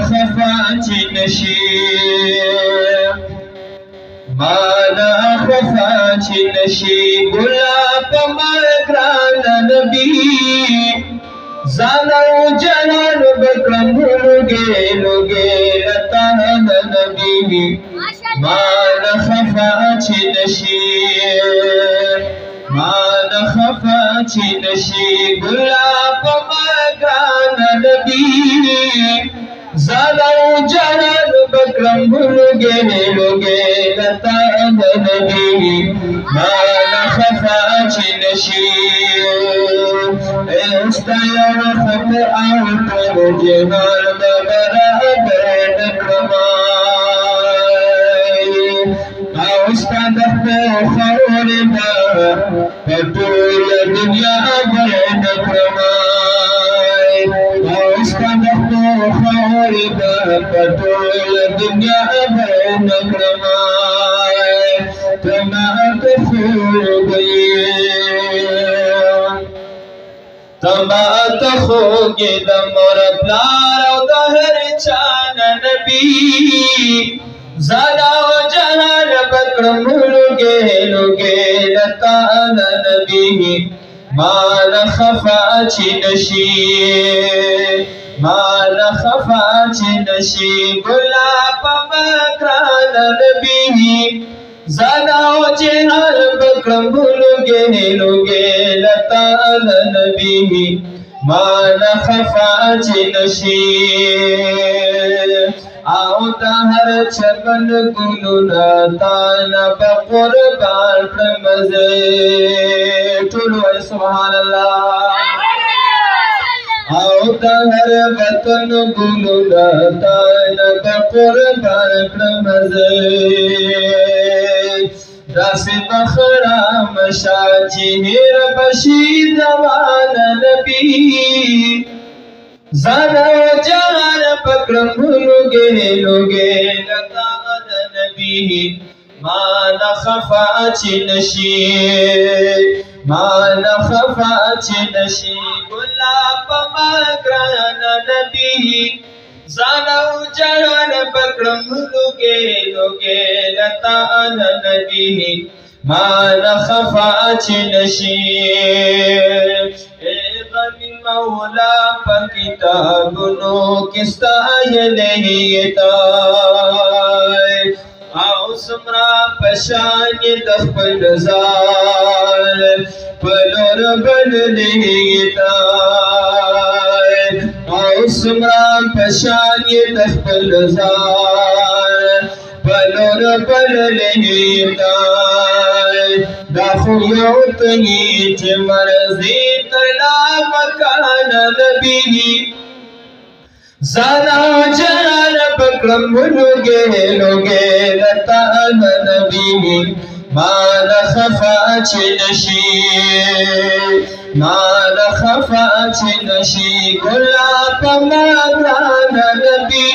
خفا چې نشي مانا خفا چې نشي ګلا په مګران نبی زانو جهان بکرم لوګي لتا نبی مانا خفا چې نشي مانا خفا چې نشي ګلا په مګران نبی زانو جهان بکرم لوګي لتا نبی مانا خفا چې نشي استیا وخت او پر جهان برابر نکمای او استاد په خور دا ټول دنیا برابر نکمای او استاد په خور دا ټول دنیا برابر نکمای تما تفور گئی تما تخوگی د مور پلار او د هر چان نبی زادا و جهان بکرم لوګي لتا نبی مال خفا چې نشي مال خفا چې نشي ګلا په مکران نبی زادا و جهان بکرم لوګي لتا نبی مال خفا چې نشي او د هر چمن ګلونه تانا په قربان مزه ټول وای سبحان الله او د هر وطن ګلونه تانا په قربان مزه داسې بخرا مشاجی هر بشیر دوان نبی زانا جان پکرم لوګي لتا نبی مانا خفا چې نشي مانا خفا چې نشي ګلا په مګران نبی زانا جان پکرم لوګي لتا نبی مانا خفا چې نشي مولا په کتابونو کې ستایلې تای او سمرا پشان د خپل ځان په لور بللې تای او سمرا پشان د خپل ځان په لور بللې تای دا خو یو تني چې مرزي تلا مکان نبی زانا جان بکرم لوګي لتا نبی مال خفا چې نشي مال خفا چې نشي ګلا په مګران نبی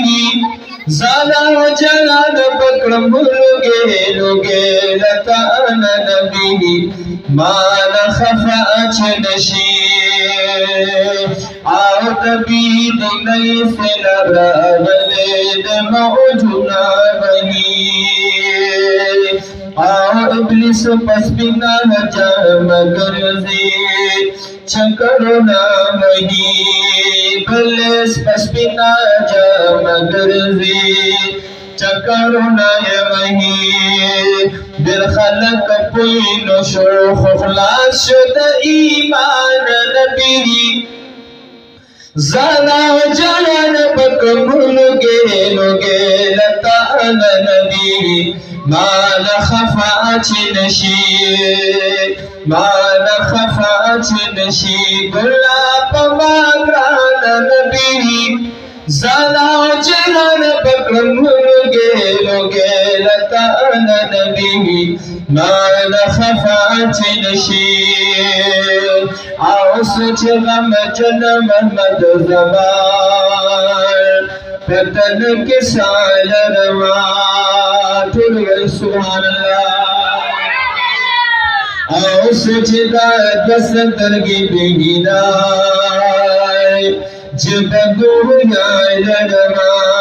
زانا جان بکرم لوګي لتا نبی مال خفا چې نشي او تبي دني سلرا ولد موجنا بني او ابلیس پس بنا جام گرزي چکرنا مهي ابلیس پس بنا جام گرزي چکرنا مهي دل خلق پوی نو شو خلاص شد ایمان نبی زانا جان بکم لوګي لتا نبی مال خفا چې نشي مال خفا چې نشي ګلا په مګران نبی زانا جان بکم لوګي لتا نبی مال خفا چې نشي او سوچ غم جن محمد زمان پتن کے سال روا ٹھل سبحان اللہ او سجدہ دستر کی بگینا جب دنیا روا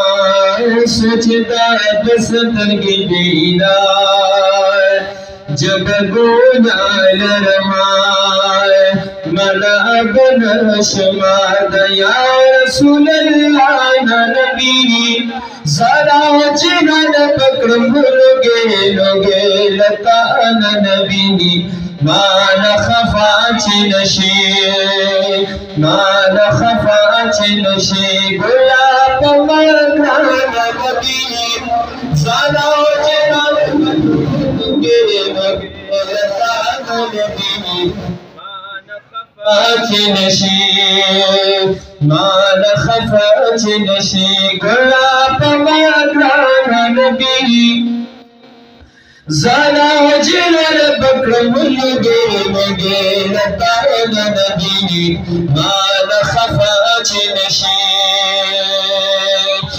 सोचता बस तनगी दीना जब गोया लरमाए मना बन शमाद या रसूल अल्लाह नबी ज़रा जिनन पकड़ लोगे लता नबी मान खफा चिनशे गुलाब मरना नबी ज़रा जिनन मान खफाच नशे गुलाब मरना नबी ज़रा जिनन पकड़ लोगे लता नबी मान खफाच नशे